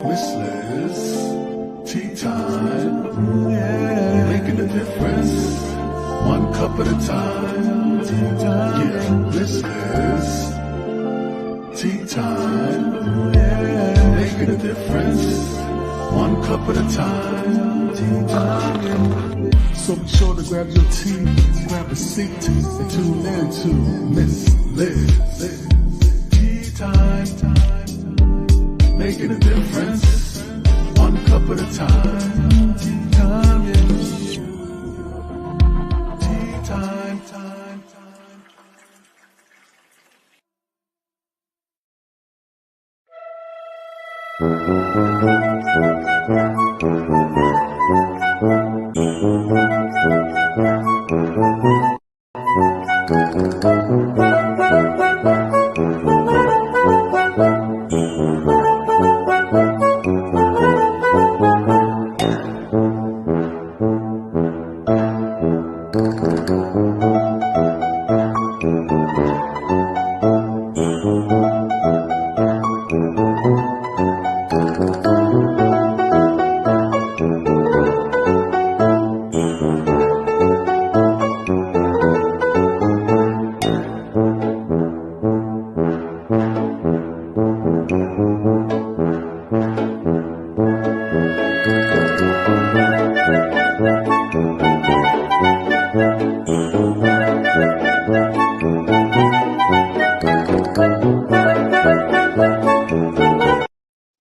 Miss Liz, tea time, yeah. Making a difference, one cup at a time. Tea time. Yeah, Miss Liz, tea time, yeah. Making a difference, one cup at a time. Tea time. So be sure to grab your tea, grab a seat, and tune in to Miss Liz. Tea time. Making a difference, one cup at a time. Tea time, yeah. Tea time, time.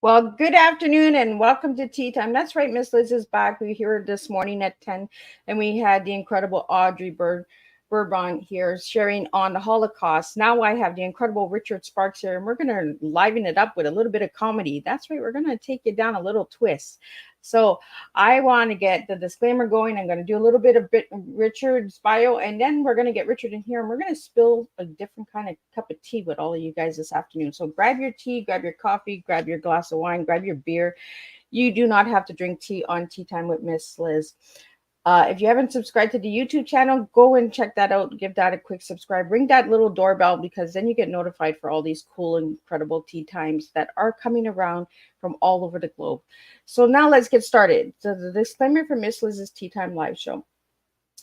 Well, good afternoon and welcome to Tea Time. That's right, Miss Liz is back. We here this morning at 10, and we had the incredible Audrey Bourbon here sharing on the Holocaust. Now I have the incredible Rchard Sparks here, and we're going to liven it up with a little bit of comedy. That's right, we're going to take it down a little twist. So I want to get the disclaimer going. I'm going to do a little bit of Rchard's bio, and then we're going to get Rchard in here, and we're going to spill a different kind of cup of tea with all of you guys this afternoon. So grab your tea, grab your coffee, grab your glass of wine, grab your beer. You do not have to drink tea on Tea Time with Miss Liz. If you haven't subscribed to the YouTube channel, go and check that out. Give that a quick subscribe. Ring that little doorbell because then you get notified for all these cool, incredible tea times that are coming around from all over the globe. So now let's get started. So the disclaimer for Miss Liz's Tea Time live show.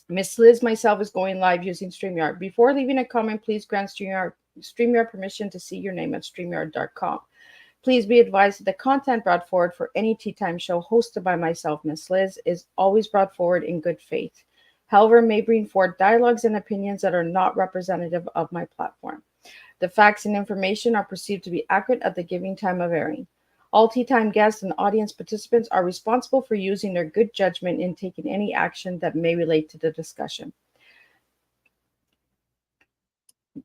Miss Liz myself is going live using StreamYard. Before leaving a comment, please grant StreamYard permission to see your name at StreamYard.com. Please be advised that the content brought forward for any Tea Time show hosted by myself, Miss Liz, is always brought forward in good faith. However, may bring forth dialogues and opinions that are not representative of my platform. The facts and information are perceived to be accurate at the given time of airing. All Tea Time guests and audience participants are responsible for using their good judgment in taking any action that may relate to the discussion.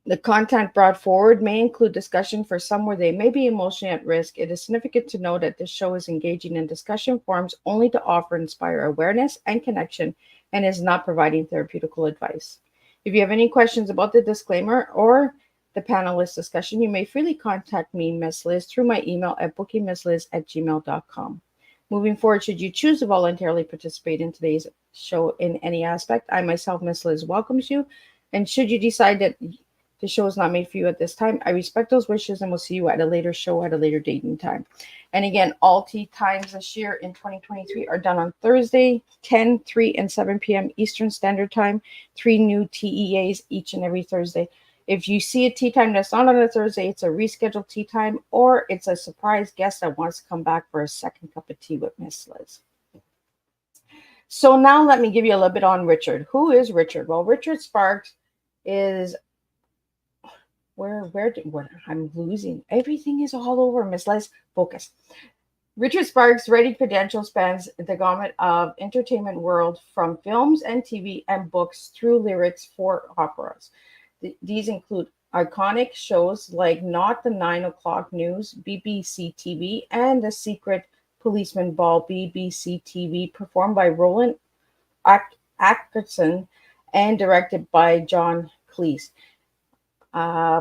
The content brought forward may include discussion for some where they may be emotionally at risk. It is significant to know that this show is engaging in discussion forums only to offer and inspire awareness and connection and is not providing therapeutical advice. If you have any questions about the disclaimer or the panelist discussion, you may freely contact me, Miss Liz, through my email at bookingmissliz@gmail.com. Moving forward, should you choose to voluntarily participate in today's show in any aspect, I myself, Miss Liz, welcomes you. And should you decide that the show is not made for you at this time, I respect those wishes and will see you at a later show at a later date and time. And again, all Tea Times this year in 2023 are done on Thursday, 10, 3, and 7 p.m. Eastern Standard Time. 3 new TEAs each and every Thursday. If you see a Tea Time that's not on a Thursday, it's a rescheduled Tea Time, or it's a surprise guest that wants to come back for a second cup of tea with Miss Liz. So now let me give you a little bit on Rchard. Who is Rchard? Well, Rchard Sparks is I'm losing. Everything is all over, Miss Liz. Focus. Rchard Sparks' writing credential spans the gamut of entertainment world, from films and TV and books through lyrics for operas. These include iconic shows like Not the 9 O'Clock News, BBC TV, and The Secret Policeman Ball, BBC TV, performed by Rowen Atkinson and directed by John Cleese.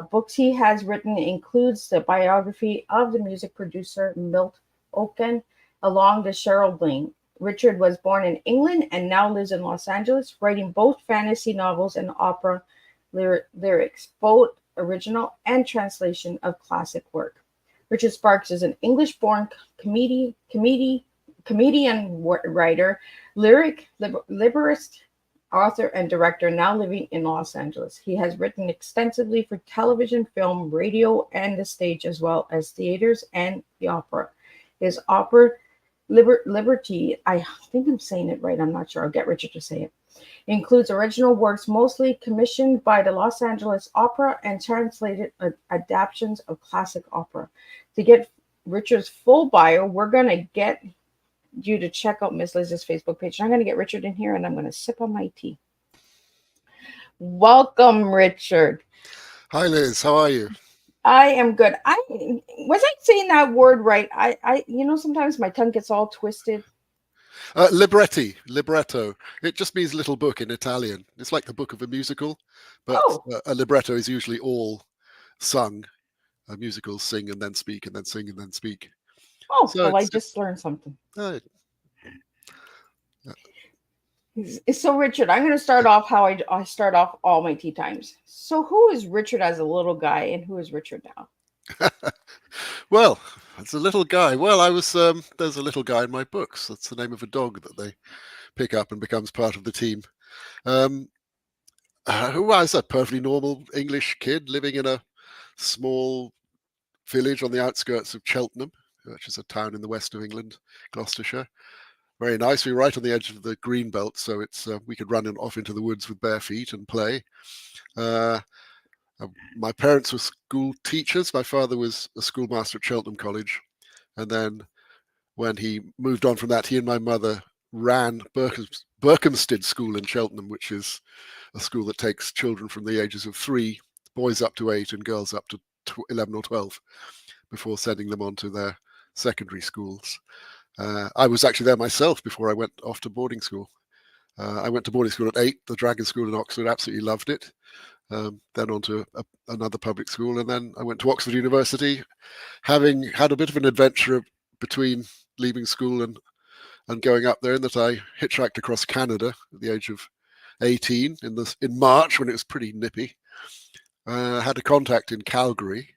Books he has written includes the biography of the music producer Milt Okun, Along the Cheryl Lane. Rchard was born in England and now lives in Los Angeles, writing both fantasy novels and opera lyrics, both original and translation of classic work. Richard Sparks is an English-born comedian, writer, lyricist, author, and director, now living in Los Angeles. He has written extensively for television, film, radio, and the stage, as well as theaters and the opera. His opera, Liberty, I think I'm saying it right, I'm not sure, I'll get Richard to say it, includes original works mostly commissioned by the Los Angeles Opera and translated adaptations of classic opera. To get Richard's full bio, we're going to get you to check out Miss Liz's Facebook page. I'm going to get Richard in here and I'm going to sip on my tea. Welcome, Rchard. Hi, Liz. How are you? I am good. Was I saying that word right? I sometimes my tongue gets all twisted. Libretti, libretto. It just means little book in Italian. It's like the book of a musical, but a libretto is usually all sung. Musicals sing and then speak and then sing and then speak. Oh, so well, I just learned something. Yeah. So, Rchard, I'm going to start off how I start off all my tea times. So, who is Rchard as a little guy, and who is Rchard now? Well, as a little guy, there's a little guy in my books. That's the name of a dog that they pick up and becomes part of the team. Who was a perfectly normal English kid living in a small village on the outskirts of Cheltenham, which is a town in the west of England, Gloucestershire. Very nice. We were right on the edge of the green belt, so it's we could run off into the woods with bare feet and play. My parents were school teachers. My father was a schoolmaster at Cheltenham College, and then when he moved on from that, he and my mother ran Berkhamsted School in Cheltenham, which is a school that takes children from the ages of 3, boys up to 8 and girls up to 11 or 12, before sending them on to their secondary schools. I was actually there myself before I went off to boarding school. I went to boarding school at 8, the Dragon School in Oxford, absolutely loved it. Then on to another public school, and then I went to Oxford University, having had a bit of an adventure between leaving school and going up there, in that I hitchhiked across Canada at the age of 18 in March, when it was pretty nippy. Had a contact in Calgary,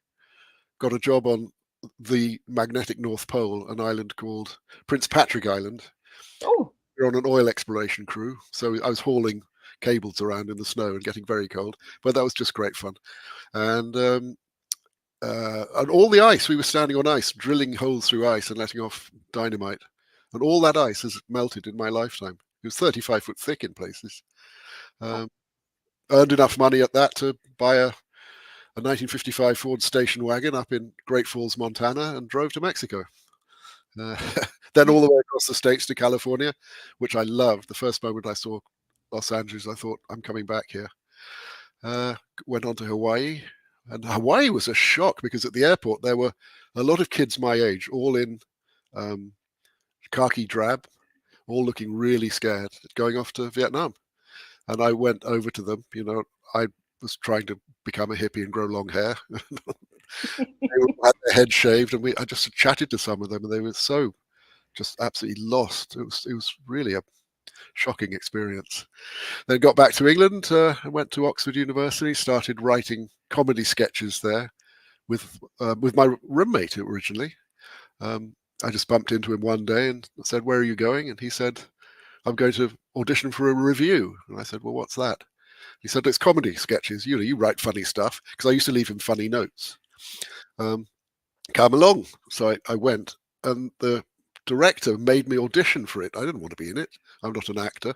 got a job on the magnetic North Pole, an island called Prince Patrick Island. Oh. We were on an oil exploration crew, so I was hauling cables around in the snow and getting very cold, but that was just great fun. And all the ice, we were standing on ice, drilling holes through ice and letting off dynamite, and all that ice has melted in my lifetime. It was 35 foot thick in places. Earned enough money at that to buy a 1955 Ford station wagon up in Great Falls, Montana, and drove to Mexico. Then all the way across the states to California, which I loved. The first moment I saw Los Angeles, I thought, I'm coming back here. Went on to Hawaii, and Hawaii was a shock, because at the airport there were a lot of kids my age, all in khaki drab, all looking really scared, going off to Vietnam. And I went over to them. I was trying to become a hippie and grow long hair. They had their head shaved, and I just chatted to some of them, and they were so just absolutely lost. It was really a shocking experience. Then got back to England, went to Oxford University, started writing comedy sketches there with my roommate originally. I just bumped into him one day and said, "Where are you going?" And he said, "I'm going to audition for a review." And I said, "Well, what's that?" He said, "It's comedy sketches. You write funny stuff," because I used to leave him funny notes. Come along. So I went, and the director made me audition for it. I didn't want to be in it. I'm not an actor.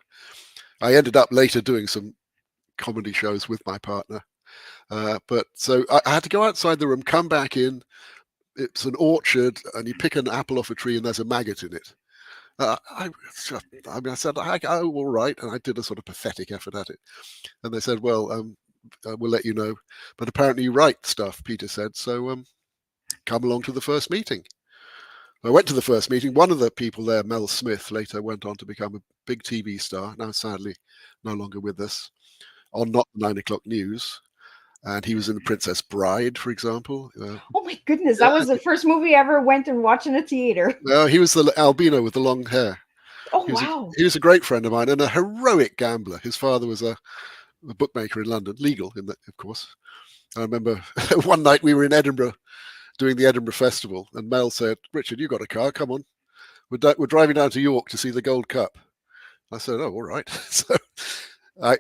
I ended up later doing some comedy shows with my partner. But so I had to go outside the room, come back in. It's an orchard, and you pick an apple off a tree, and there's a maggot in it. I said, "Oh, all right," and I did a sort of pathetic effort at it. And they said, "Well, we'll let you know, but apparently you write stuff," Peter said. So come along to the first meeting. I went to the first meeting. One of the people there, Mel Smith, later went on to become a big TV star, now sadly no longer with us, on Not the 9 o'clock News. And he was in The Princess Bride, for example. Oh my goodness, that was the first movie I ever went and watched in a theater. No, he was the albino with the long hair. Oh, wow. He was a great friend of mine and a heroic gambler. His father was a bookmaker in London, legal, of course. I remember one night we were in Edinburgh doing the Edinburgh Festival, and Mel said, "Richard, you got a car? Come on, we're driving down to York to see the Gold Cup." I said, "Oh, all right." So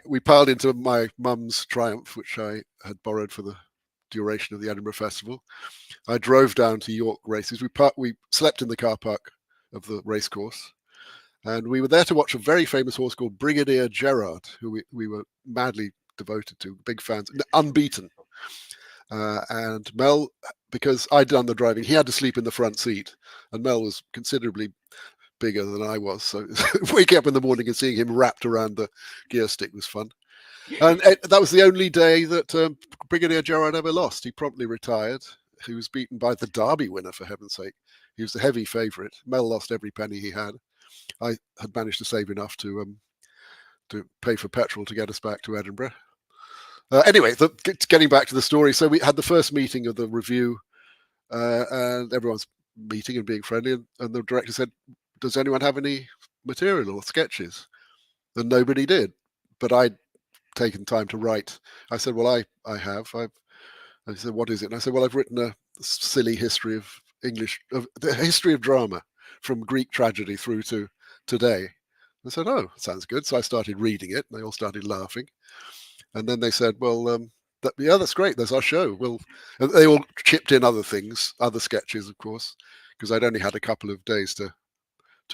we piled into my mum's Triumph, which I had borrowed for the duration of the Edinburgh Festival. I drove down to York races. We slept in the car park of the racecourse, and we were there to watch a very famous horse called Brigadier Rchard, who we were madly devoted to, big fans, unbeaten. And Mel, because I'd done the driving, he had to sleep in the front seat, and Mel was considerably bigger than I was. So waking up in the morning and seeing him wrapped around the gear stick was fun. And that was the only day that Brigadier Rchard ever lost. He promptly retired. He was beaten by the Derby winner, for heaven's sake. He was the heavy favourite. Mel lost every penny he had. I had managed to save enough to pay for petrol to get us back to Edinburgh. Anyway, getting back to the story. So we had the first meeting of the review, and everyone's meeting and being friendly. And the director said, "Does anyone have any material or sketches?" And nobody did. But I'd taken time to write. I said, "Well, I have." And he said, "What is it?" And I said, "Well, I've written a silly history of the history of drama from Greek tragedy through to today." I said, "Oh, sounds good." So I started reading it, and they all started laughing. And then they said, "Well, that's great. There's our show." Well, and they all chipped in other things, other sketches, of course, because I'd only had a couple of days to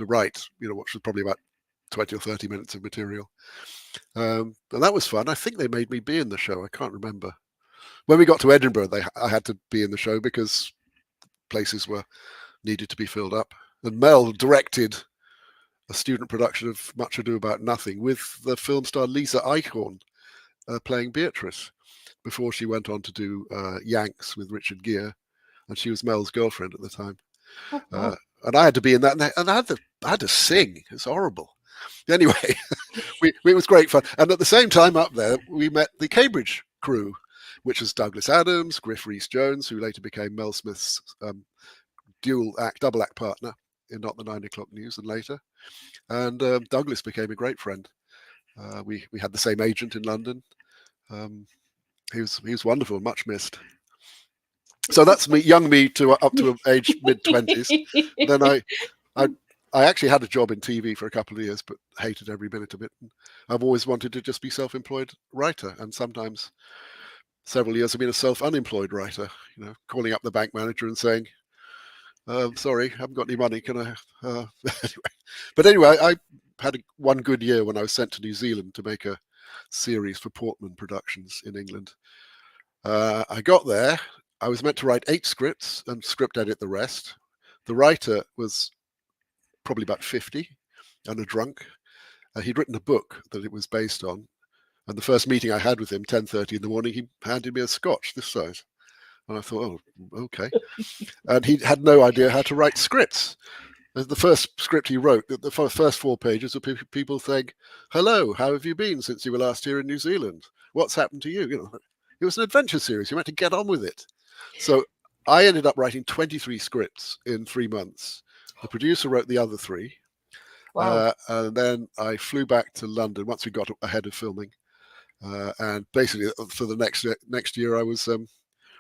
write, which was probably about 20 or 30 minutes of material. And that was fun. I think they made me be in the show. I can't remember. When we got to Edinburgh, I had to be in the show because places needed to be filled up. And Mel directed a student production of Much Ado About Nothing with the film star Lisa Eichhorn playing Beatrice before she went on to do Yanks with Richard Gere, and she was Mel's girlfriend at the time. Oh. And I had to be in that, and I had to sing. It's horrible. Anyway, it was great fun. And at the same time up there, we met the Cambridge crew, which was Douglas Adams, Griff Rhys-Jones, who later became Mel Smith's double act partner in Not the 9 O'Clock News and later. And Douglas became a great friend. We had the same agent in London. He was wonderful, much missed. So that's me, young me up to age mid-20s. Then I actually had a job in TV for a couple of years, but hated every minute of it. I've always wanted to just be self-employed writer, and sometimes several years I've been a self-unemployed writer, calling up the bank manager and saying, "Sorry, I haven't got any money. Can I?" Anyway, I had one good year when I was sent to New Zealand to make a series for Portman Productions in England. I got there. I was meant to write 8 scripts and script edit the rest. The writer was probably about 50 and a drunk. He'd written a book that it was based on. And the first meeting I had with him, 10:30 in the morning, he handed me a scotch this size. And I thought, "Oh, okay." And he had no idea how to write scripts. The first script he wrote, the first 4 pages, were people saying, "Hello, how have you been since you were last here in New Zealand? What's happened to you?" It was an adventure series. You had to get on with it. So I ended up writing 23 scripts in 3 months. The producer wrote the other 3. Wow. And then I flew back to London once we got ahead of filming. And basically for the next year, I was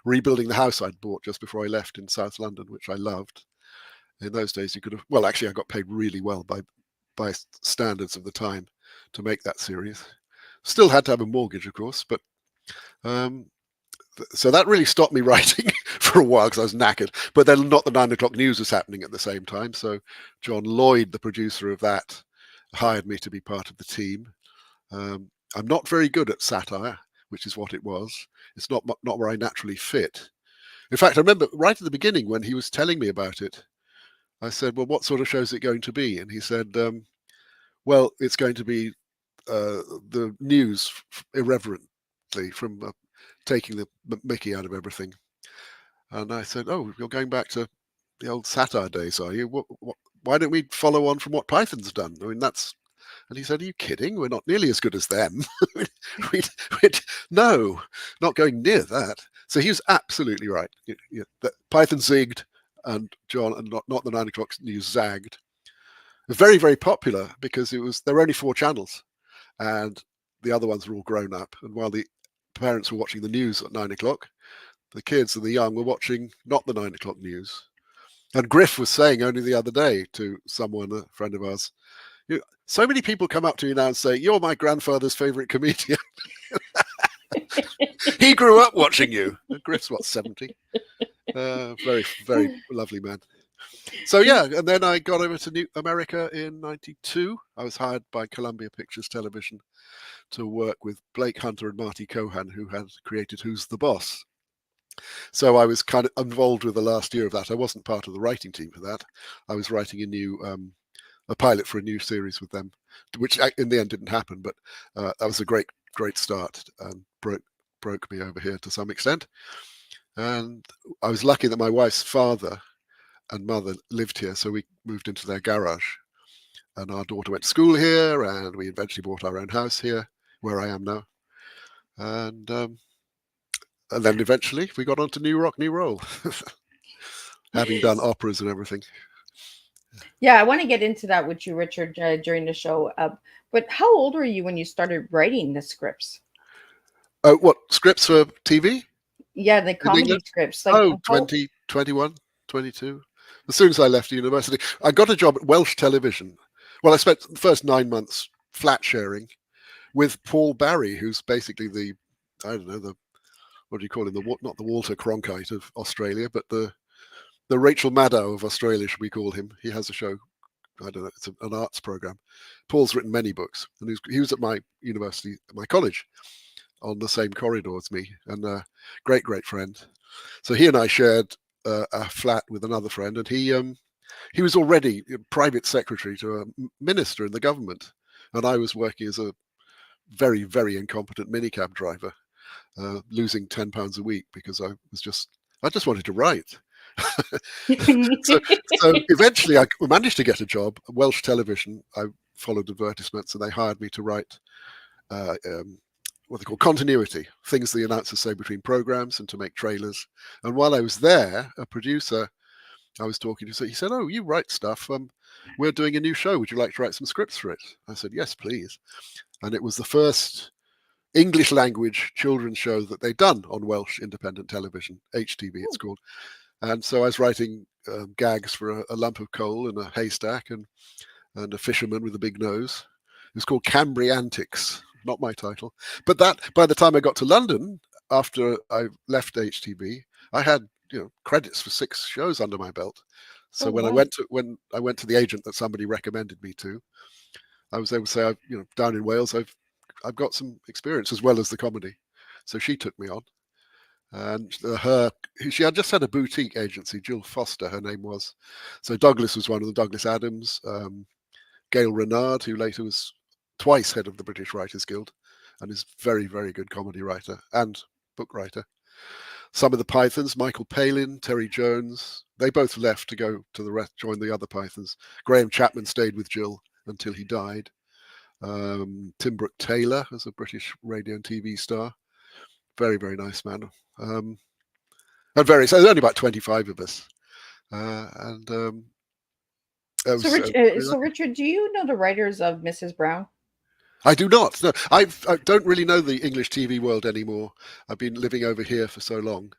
rebuilding the house I'd bought just before I left in South London, which I loved. In those days, you could have, well, actually, I got paid really well by standards of the time to make that series. Still had to have a mortgage, of course, but so that really stopped me writing for a while because I was knackered. But then Not the 9 O'Clock News was happening at the same time. So John Lloyd, the producer of that, hired me to be part of the team. I'm not very good at satire, which is what it was. It's not where I naturally fit. In fact, I remember right at the beginning when he was telling me about it, I said, "Well, what sort of show is it going to be?" And he said, "Well, it's going to be the news irreverently from taking the mickey out of everything." And I said, "Oh, you're going back to the old satire days, are you? Why don't we follow on from what Python's done? I mean, that's..." And he said, "Are you kidding? We're not nearly as good as them." No, not going near that. So he was absolutely right. Python zigged, and John and not the 9 O'Clock News zagged. Very, very popular because there were only 4 channels, and the other ones were all grown up. And while the parents were watching the news at 9 o'clock, the kids and the young were watching not the 9 o'clock news. And Griff was saying only the other day to someone, a friend of ours, so many people come up to you now and say, "You're my grandfather's favorite comedian." He grew up watching you. Griff's what, 70? Very, very lovely man. So yeah, and then I got over to New America in '92. I was hired by Columbia Pictures Television to work with Blake Hunter and Marty Cohan, who had created Who's the Boss. So I was kind of involved with the last year of that. I wasn't part of the writing team for that. I was writing a pilot for a new series with them, which in the end didn't happen. But that was a great start and broke me over here to some extent. And I was lucky that my wife's father and mother lived here, so we moved into their garage. And our daughter went to school here, and we eventually bought our own house here, where I am now. And then eventually we got onto New Rock, New Roll, having done operas and everything. Yeah, I want to get into that with you, Rchard, during the show. But how old were you when you started writing the scripts? What, scripts for TV? Yeah, the comedy scripts. Like 20, 21, 22. As soon as I left university, I got a job at Welsh Television. Well, I spent the first 9 months flat sharing with Paul Barry, who's basically what do you call him? Not the Walter Cronkite of Australia, but the Rachel Maddow of Australia, should we call him? He has a show. I don't know. It's an arts program. Paul's written many books, and he was at my university, my college, on the same corridor as me, and a great friend. So he and I shared a flat with another friend, and he was already a private secretary to a minister in the government, and I was working as a very, very incompetent minicab driver, losing £10 a week because I just wanted to write. so eventually I managed to get a job at Welsh Television. I followed advertisements, and they hired me to write what they call continuity, things the announcers say between programs, and to make trailers. And while I was there, a producer I was talking to, he said, "Oh, you write stuff. We're doing a new show. Would you like to write some scripts for it?" I said, "Yes, please." And it was the first English language children's show that they'd done on Welsh independent television, HTV it's called. And so I was writing gags for a lump of coal in a haystack and a fisherman with a big nose. It was called Cambry Antics, not my title. But that, by the time I got to London, after I left HTV, I had credits for 6 shows under my belt. So when I went to the agent that somebody recommended me to, I was able to say, down in Wales, I've got some experience as well as the comedy. So she took me on. And she had just had a boutique agency, Jill Foster, her name was. So Douglas was one of them, Douglas Adams, Gail Rchard, who later was twice head of the British Writers Guild and is very, very good comedy writer and book writer. Some of the Pythons, Michael Palin, Terry Jones, they both left to go to join the other Pythons. Graham Chapman stayed with Jill until he died. Tim Brooke Taylor was a British radio and TV star. Very, very nice man. So there's only about 25 of us. So Rchard, do you know the writers of Mrs. Brown? I do not. No, I don't really know the English TV world anymore. I've been living over here for so long.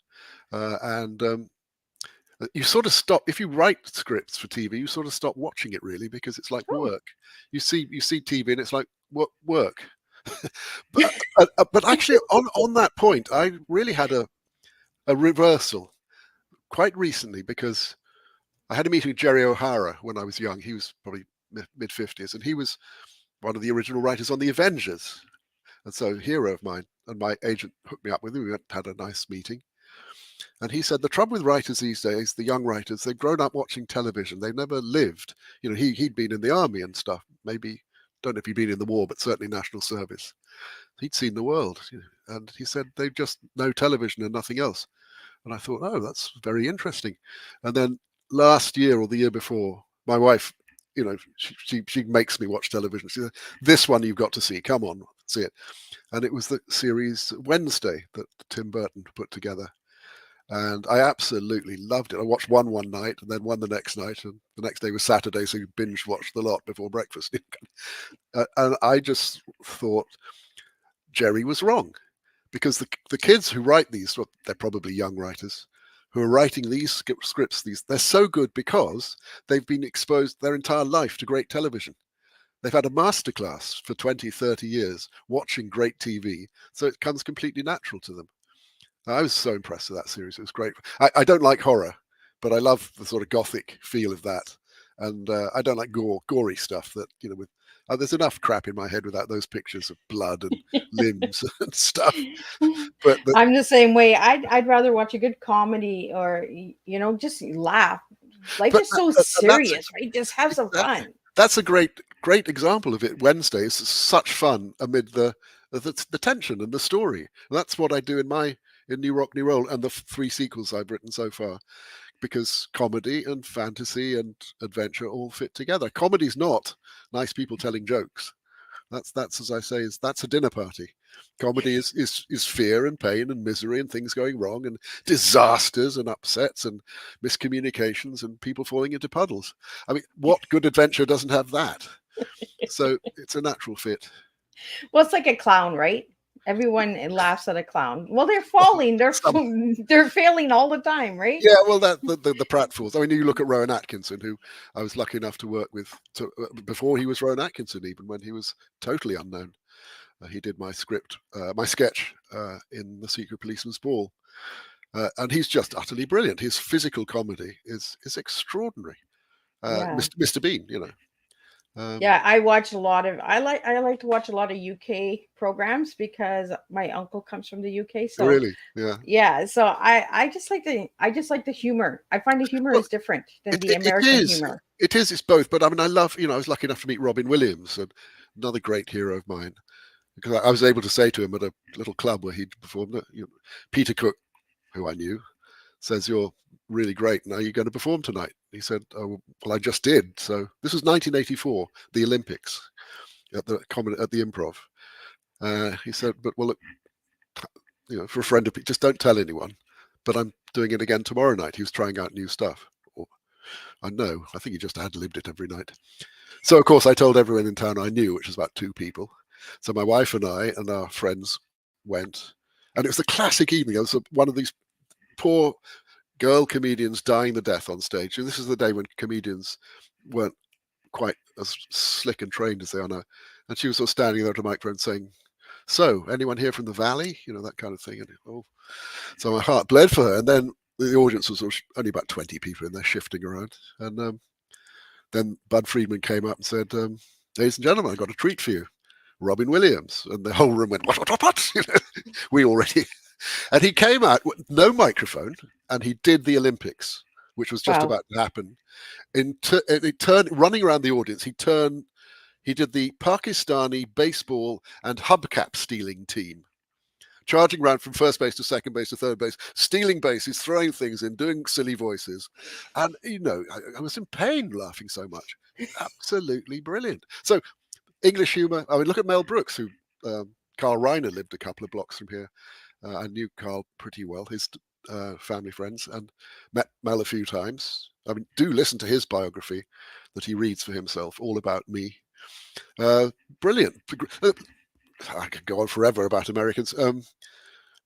And you sort of stop, if you write scripts for TV, you sort of stop watching it really, because it's like work. You see TV and it's like work. But actually on that point, I really had a reversal quite recently, because I had a meeting with Jerry O'Hara when I was young. He was probably mid-50s, and he was one of the original writers on The Avengers. And so, hero of mine, and my agent hooked me up with him. We had a nice meeting. And he said, the trouble with writers these days, the young writers, they've grown up watching television. They've never lived. He'd been in the army and stuff. Maybe, don't know if he'd been in the war, but certainly national service. He'd seen the world. And he said, they just know television and nothing else. And I thought, oh, that's very interesting. And then last year or the year before, my wife, she makes me watch television. She said, this one you've got to see. Come on, see it. And it was the series Wednesday that Tim Burton put together. And I absolutely loved it. I watched one night and then one the next night. And the next day was Saturday, so you binge watched the lot before breakfast. And I just thought Jerry was wrong, because the kids who write these, well, they're probably young writers who are writing these scripts. They're so good because they've been exposed their entire life to great television. They've had a masterclass for 20, 30 years watching great TV, so it comes completely natural to them. I was so impressed with that series. It was great. I don't like horror, but I love the sort of gothic feel of that. And I don't like gory stuff that, with there's enough crap in my head without those pictures of blood and limbs and stuff. But I'm the same way. I'd rather watch a good comedy or just laugh. Life is so serious, right? Just have some fun. That's a great example of it. Wednesday is such fun amid the tension and the story. And that's what I do in New Rock, New Roll and the 3 sequels I've written so far, because comedy and fantasy and adventure all fit together. Comedy's not nice people telling jokes. That's as I say, that's a dinner party. Comedy is fear and pain and misery and things going wrong and disasters and upsets and miscommunications and people falling into puddles. I mean, what good adventure doesn't have that? So it's a natural fit. Well, it's like a clown, right? Everyone laughs at a clown. Well, they're falling. They're failing all the time, right? Yeah, well, the pratfalls. I mean, you look at Rowen Atkinson, who I was lucky enough to work with before he was Rowen Atkinson, even when he was totally unknown. He did my script, my sketch in The Secret Policeman's Ball, and he's just utterly brilliant. His physical comedy is extraordinary. Yeah. Mr. Bean, Yeah, I watch a lot of. I like to watch a lot of UK programs because my uncle comes from the UK. So really, yeah. So I just like the humor. I find the humor is different than the American humor. It is. It's both. But I mean, I love. I was lucky enough to meet Robin Williams, and another great hero of mine, because I was able to say to him at a little club where he'd performed. Peter Cook, who I knew, says, "You're really great. Now you're going to perform tonight." He said, "Oh, well, I just did." So this was 1984, the Olympics, at the Improv. He said, "But well, look, for a friend of just don't tell anyone. But I'm doing it again tomorrow night." He was trying out new stuff. I know. I think he just ad-libbed it every night. So of course I told everyone in town I knew, which was about 2 people. So my wife and I and our friends went, and it was the classic evening. It was one of these poor girl comedians dying the death on stage. And this is the day when comedians weren't quite as slick and trained as they are now. And she was sort of standing there at a microphone saying, "So, anyone here from the Valley?" That kind of thing. And so my heart bled for her. And then the audience was only about 20 people in there shifting around. And then Bud Friedman came up and said, "Ladies and gentlemen, I've got a treat for you. Robin Williams." And the whole room went, what? We already... And he came out with no microphone, and he did the Olympics, which was just about to happen. It turned, running around the audience, he did the Pakistani baseball and hubcap stealing team, charging around from first base to second base to third base, stealing bases, throwing things in, doing silly voices. And, I was in pain laughing so much. Absolutely brilliant. So English humor. I mean, look at Mel Brooks, who Carl Reiner lived a couple of blocks from here. I knew Carl pretty well, his family friends, and met Mel a few times. I mean, do listen to his biography that he reads for himself, all about me. Brilliant. I could go on forever about Americans.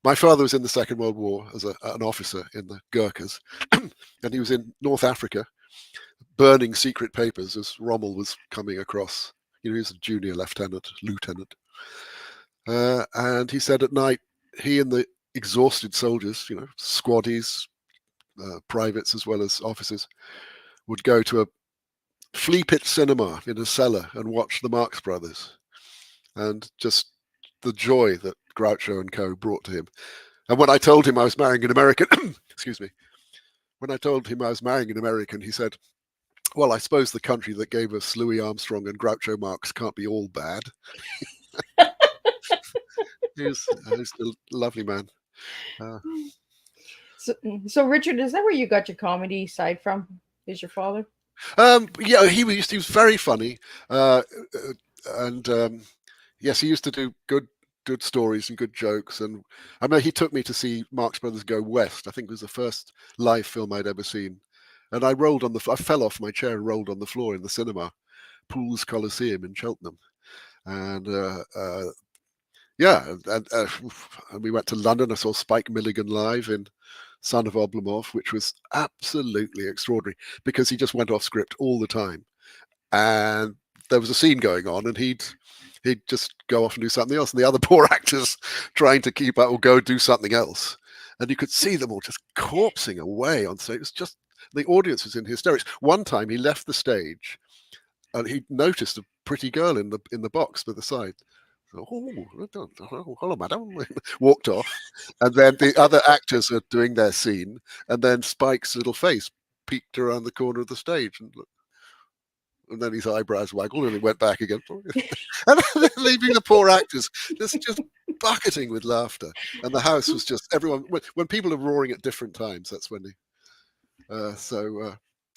My father was in the Second World War as an officer in the Gurkhas, and he was in North Africa burning secret papers as Rommel was coming across. He was a junior lieutenant. And he said at night, he and the exhausted soldiers, squaddies, privates as well as officers, would go to a flea pit cinema in a cellar and watch the Marx Brothers, and just the joy that Groucho and co brought to him. And when I told him I was marrying an American, excuse me, when I told him I was marrying an American, he said, "Well, I suppose the country that gave us Louis Armstrong and Groucho Marx can't be all bad." He's a lovely man. So Rchard, is that where you got your comedy side from? Is your father? Yeah, he was very funny, and yes, he used to do good stories and good jokes. And I know he took me to see Marx Brothers Go West. I think it was the first live film I'd ever seen, and I fell off my chair and rolled on the floor in the cinema, Pools Coliseum in Cheltenham, and Yeah, and we went to London. I saw Spike Milligan live in Son of Oblomov, which was absolutely extraordinary because he just went off script all the time. And there was a scene going on, and he'd just go off and do something else, and the other poor actors trying to keep up or go do something else, and you could see them all just corpsing away on stage. It was just, the audience was in hysterics. One time he left the stage, and he noticed a pretty girl in the box by the side. Oh, hello, madam. Walked off, and then the other actors are doing their scene, and then Spike's little face peeked around the corner of the stage, and then his eyebrows waggled, and he went back again. And then leaving the poor actors just bucketing with laughter, and the house was just everyone. When people are roaring at different times, that's when they.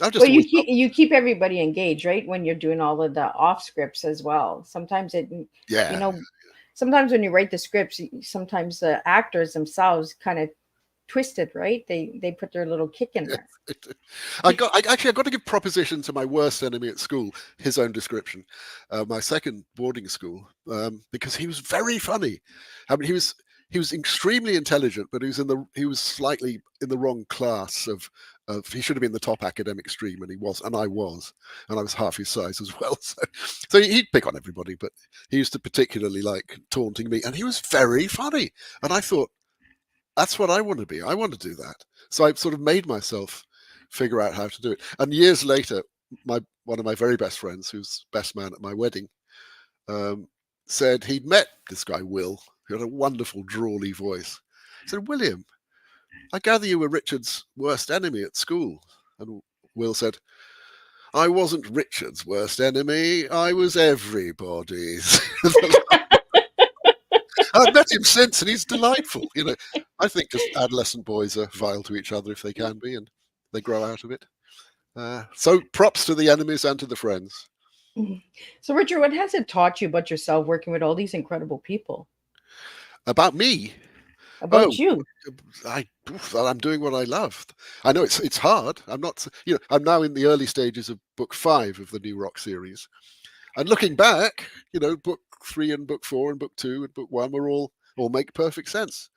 I just Well, always you keep everybody engaged, right? When you're doing all of the off scripts as well. Sometimes you yeah. know, sometimes when you write the scripts, sometimes the actors themselves kind of twist it, right? They put their little kick in there. I got to give proposition to my worst enemy at school his own description. My second boarding school, because he was very funny. I mean, he was extremely intelligent, but he was slightly in the wrong class of he should have been the top academic stream, and I was half his size as well. So he'd pick on everybody, but he used to particularly like taunting me, and he was very funny. And I thought, that's what I want to be. I want to do that. So I sort of made myself figure out how to do it. And years later, one of my very best friends, who's best man at my wedding, said he'd met this guy Will, who had a wonderful drawly voice. He said, "William, I gather you were Richard's worst enemy at school." And Will said, "I wasn't Richard's worst enemy. I was everybody's." I've met him since, and he's delightful. I think just adolescent boys are vile to each other if they can be, and they grow out of it. So props to the enemies and to the friends. So, Richard, what has it taught you about yourself working with all these incredible people? About me, About you? I'm doing what I love. I know it's hard. I'm not. I'm now in the early stages of book 5 of the New Rock series, and looking back, book 3 and book 4 and book 2 and book 1 were all make perfect sense.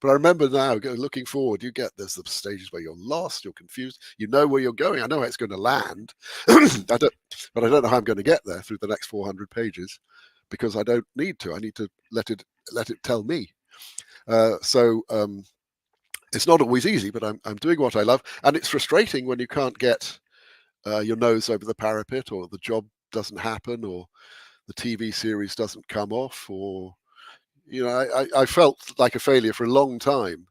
But I remember now, looking forward, there's the stages where you're lost, you're confused, you know where you're going. I know how it's going to land, but I don't know how I'm going to get there through the next 400 pages, because I don't need to. I need to let it tell me. It's not always easy, but I'm doing what I love, and it's frustrating when you can't get your nose over the parapet, or the job doesn't happen, or the TV series doesn't come off, or I felt like a failure for a long time,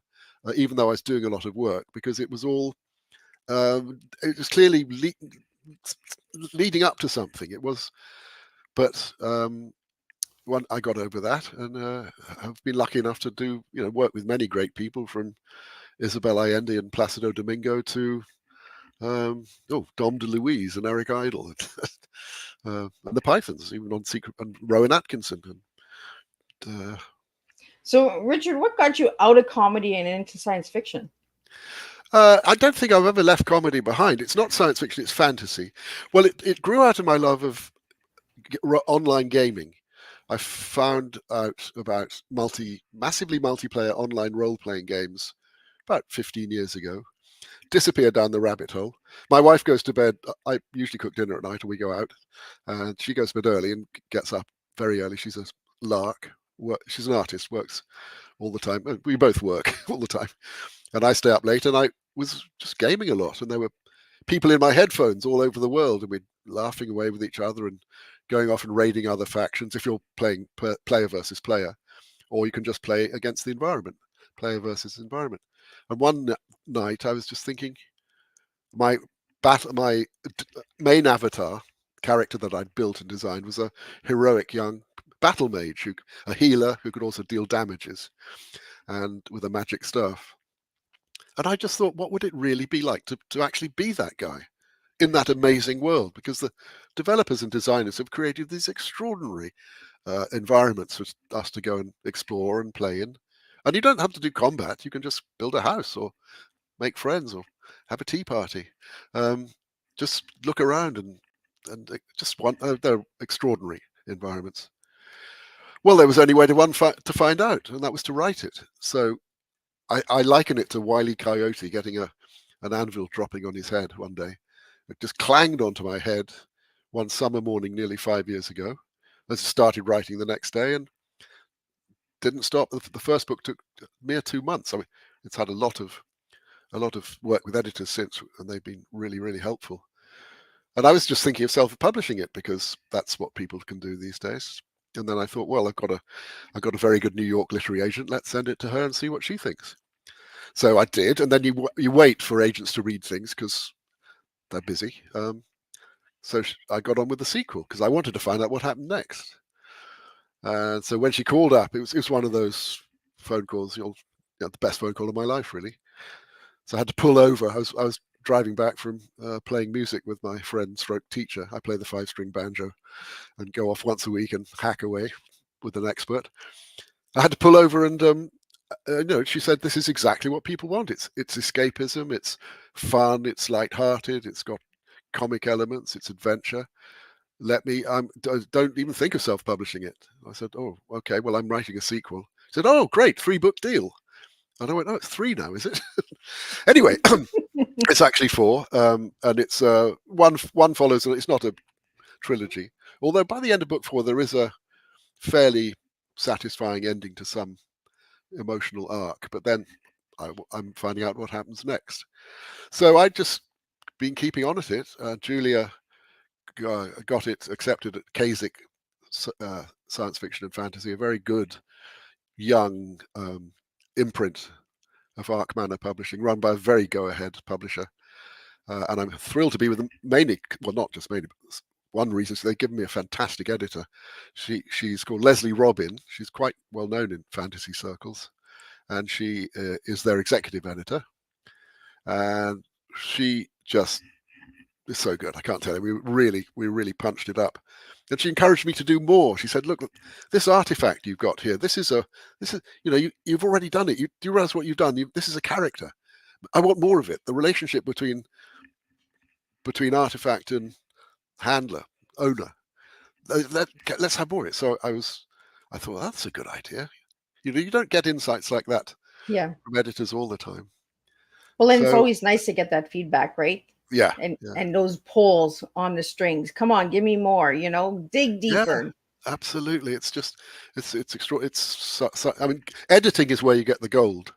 even though I was doing a lot of work, because it was all it was clearly leading up to something. It was, but I got over that, and I've been lucky enough to do work with many great people, from Isabel Allende and Placido Domingo to Dom DeLuise and Eric Idle, and the Pythons, even on Secret, and Rowen Atkinson. And So, Richard, what got you out of comedy and into science fiction? I don't think I've ever left comedy behind. It's not science fiction, it's fantasy. Well, it grew out of my love of online gaming. I found out about massively multiplayer online role-playing games about 15 years ago. Disappeared down the rabbit hole. My wife goes to bed. I usually cook dinner at night, and we go out. And she goes to bed early and gets up very early. She's a lark. She's an artist, works all the time. We both work all the time. And I stay up late, and I was just gaming a lot. And there were people in my headphones all over the world, and we're laughing away with each other and going off and raiding other factions, if you're playing player versus player, or you can just play against the environment, player versus environment. And one night I was just thinking, my main avatar character that I'd built and designed was a heroic young battle mage, a healer who could also deal damages, and with a magic staff. And I just thought, what would it really be like to actually be that guy in that amazing world? Because the developers and designers have created these extraordinary environments for us to go and explore and play in. And you don't have to do combat. You can just build a house, or make friends, or have a tea party. Just look around and just they're extraordinary environments. Well, there was only way to find out, and that was to write it. So I liken it to Wile E. Coyote getting an anvil dropping on his head one day. It just clanged onto my head one summer morning nearly 5 years ago. I started writing the next day and didn't stop. The first book took a mere 2 months. I mean, it's had a lot of work with editors since, and they've been really, really helpful. And I was just thinking of self-publishing it because that's what people can do these days. And then I thought, well, I've got a very good New York literary agent. Let's send it to her and see what she thinks. So I did, and then you wait for agents to read things because they're busy. So I got on with the sequel because I wanted to find out what happened next. And so when she called up, it was one of those phone calls, the best phone call of my life, really. So I had to pull over. I was driving back from playing music with my friend stroke teacher. I play the 5-string banjo and go off once a week and hack away with an expert. I had to pull over and she said, this is exactly what people want. It's escapism, it's fun, it's lighthearted, it's got comic elements, it's adventure. Don't even think of self-publishing it. I said, oh, okay, well, I'm writing a sequel. He said, oh, great, 3-book deal. And I went, oh, it's 3 now, is it? Anyway, it's actually 4, and it's one follows. It's not a trilogy, although by the end of book 4 there is a fairly satisfying ending to some emotional arc. But then I'm finding out what happens next. So I just been keeping on at it. Julia got it accepted at Kasich Science Fiction and Fantasy, a very good young imprint of Arc Manor Publishing, run by a very go-ahead publisher. And I'm thrilled to be with them, mainly, well, not just mainly, but one reason is they've given me a fantastic editor. She's called Leslie Robin. She's quite well known in fantasy circles, and she is their executive editor. And she just is so good. I can't tell you. We really punched it up. And she encouraged me to do more. She said, look, this artifact you've got here, this is you've already done it. Do you realize what you've done? This is a character. I want more of it. The relationship between artifact and handler, owner. Let's have more of it. So I thought, that's a good idea. You don't get insights like that from editors all the time. Well, and it's always nice to get that feedback, right? Yeah. And those pulls on the strings. Come on, give me more, dig deeper. Yeah, absolutely. It's just, I mean, editing is where you get the gold.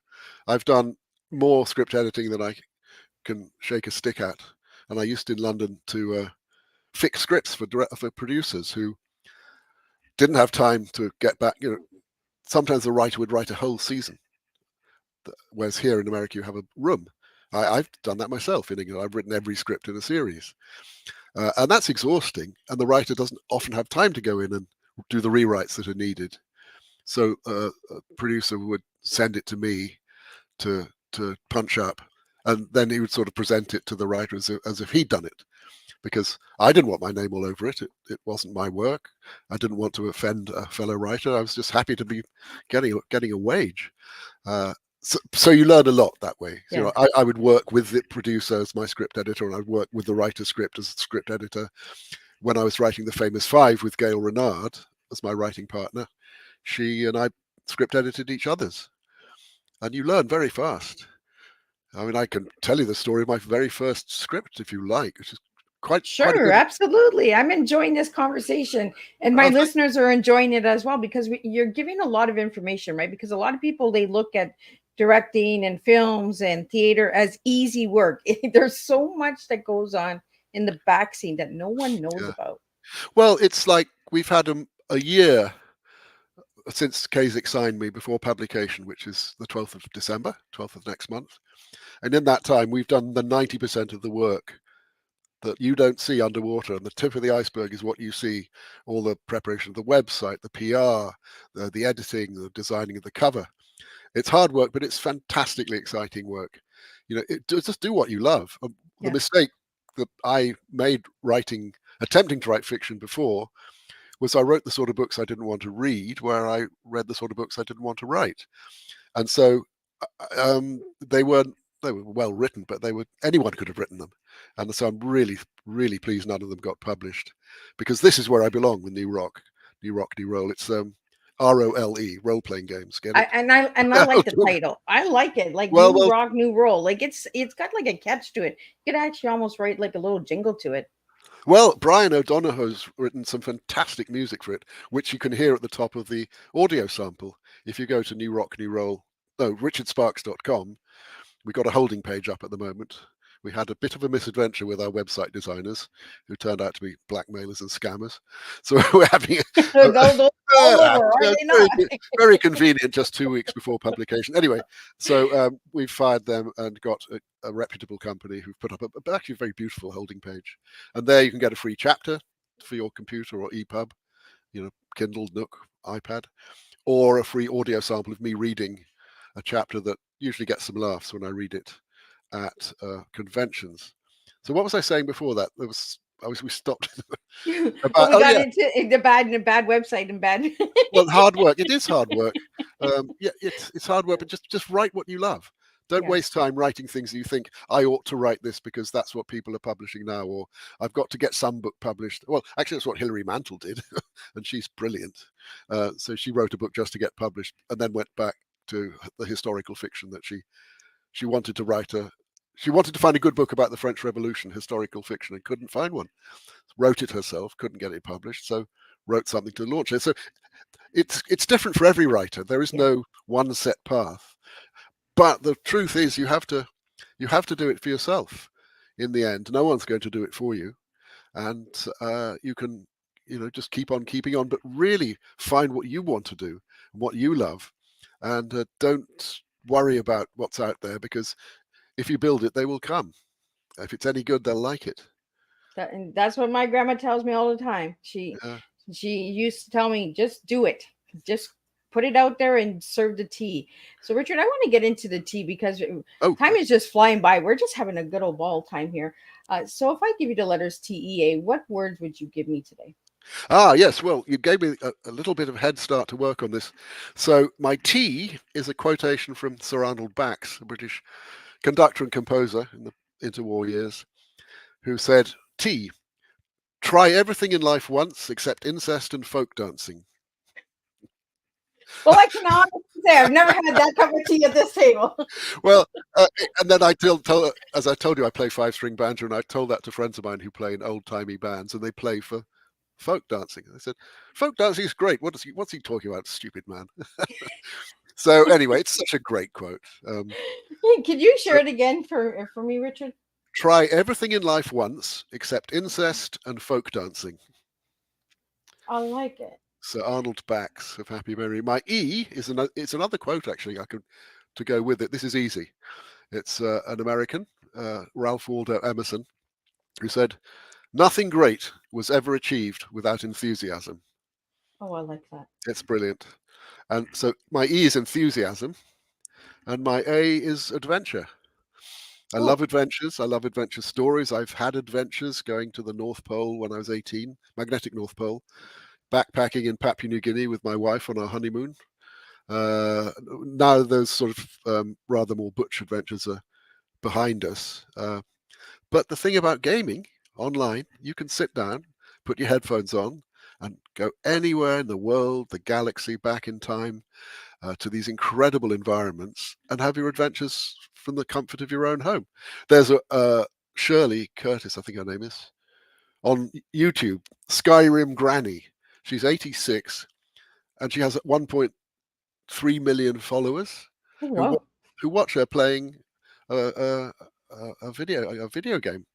I've done more script editing than I can shake a stick at. And I used in London to fix scripts for producers who didn't have time to get back. Sometimes the writer would write a whole season, whereas here in America you have a room. I've done that myself in England. I've written every script in a series, and that's exhausting. And the writer doesn't often have time to go in and do the rewrites that are needed. So a producer would send it to me to punch up, and then he would sort of present it to the writer as if he'd done it, because I didn't want my name all over it. It wasn't my work. I didn't want to offend a fellow writer. I was just happy to be getting a wage. So you learn a lot that way. Yeah. I would work with the producer as my script editor, and I'd work with the writer's script as script editor. When I was writing The Famous Five with Gail Rchard as my writing partner, she and I script edited each other's. And you learn very fast. I mean, I can tell you the story of my very first script if you like, which is quite absolutely. I'm enjoying this conversation, and my listeners are enjoying it as well, because you're giving a lot of information, right? Because a lot of people, they look at directing and films and theater as easy work. There's so much that goes on in the backseat that no one knows about. Well, it's like we've had a year since Kasich signed me before publication, which is the 12th of December, 12th of next month. And in that time, we've done the 90% of the work that you don't see underwater, and the tip of the iceberg is what you see: all the preparation of the website, the PR, the editing, the designing of the cover. It's hard work, but it's fantastically exciting work. Just do what you love. The mistake that I made attempting to write fiction before, was I wrote the sort of books I didn't want to read, where I read the sort of books I didn't want to write. And so they were well written, but anyone could have written them. And so I'm really, really pleased none of them got published, because this is where I belong with New Rock, New Roll. It's ROLE, role-playing games. Get it? I like the title. I like it. Like Well, new rock, new roll. Like it's got like a catch to it. You could actually almost write like a little jingle to it. well, Brian O'Donoghue's written some fantastic music for it, which you can hear at the top of the audio sample. If you go to New Rock, New Roll, no, RchardSparks.com, we've got a holding page up at the moment. We had a bit of a misadventure with our website designers, who turned out to be blackmailers and scammers. So we're having Those all over, are they not? very convenient just 2 weeks before publication. Anyway, so we fired them and got a reputable company who've put up actually a very beautiful holding page. And there you can get a free chapter for your computer or EPUB, Kindle, Nook, iPad, or a free audio sample of me reading a chapter that usually gets some laughs when I read it at conventions. So what was I saying before that? We stopped. About, we got into the bad website and bad. Well, hard work. It is hard work. Yeah, it's hard work, but just write what you love. Don't waste time writing things that you think I ought to write this because that's what people are publishing now, or I've got to get some book published. Well, actually, that's what Hilary Mantel did, and she's brilliant. So she wrote a book just to get published, and then went back to the historical fiction that she wanted to write. She wanted to find a good book about the French Revolution, historical fiction, and couldn't find one. Wrote it herself, couldn't get it published, so wrote something to launch it. So it's different for every writer. There is no one set path. But the truth is, you have to do it for yourself. In the end, no one's going to do it for you, and you can, just keep on keeping on. But really find what you want to do, what you love, and don't worry about what's out there, because if you build it, they will come. If it's any good, they'll like it. And that's what my grandma tells me all the time. She used to tell me, just do it. Just put it out there and serve the tea. So, Rchard, I want to get into the tea because time is just flying by. We're just having a good old ball time here. So if I give you the letters TEA, what words would you give me today? Yes. Well, you gave me a little bit of head start to work on this. So my T is a quotation from Sir Arnold Bax, a British conductor and composer in the interwar years, who said, T, try everything in life once except incest and folk dancing. Well, I can honestly say I've never had that cup of tea at this table. Well, and then I as I told you, I play 5-string banjo, and I told that to friends of mine who play in old-timey bands, and they play for folk dancing. I said, folk dancing is great. What's he talking about, stupid man? So anyway, it's such a great quote. Could you share it again for me, Rchard? Try everything in life once except incest and folk dancing. I like it. So Arnold Bax of Happy Memory. My E is it's another quote, actually, to go with it. This is easy. It's an American, Ralph Waldo Emerson, who said, nothing great was ever achieved without enthusiasm. Oh, I like that. It's brilliant. And so my E is enthusiasm, and my A is adventure. I love adventures. I love adventure stories. I've had adventures going to the North Pole when I was 18, magnetic North Pole, backpacking in Papua New Guinea with my wife on our honeymoon. Now those sort of rather more butch adventures are behind us. But the thing about gaming online, you can sit down, put your headphones on, and go anywhere in the world, the galaxy, back in time, to these incredible environments, and have your adventures from the comfort of your own home. There's a Shirley Curtis, I think her name is, on YouTube, Skyrim Granny. She's 86, and she has 1.3 million followers who watch her playing a video game.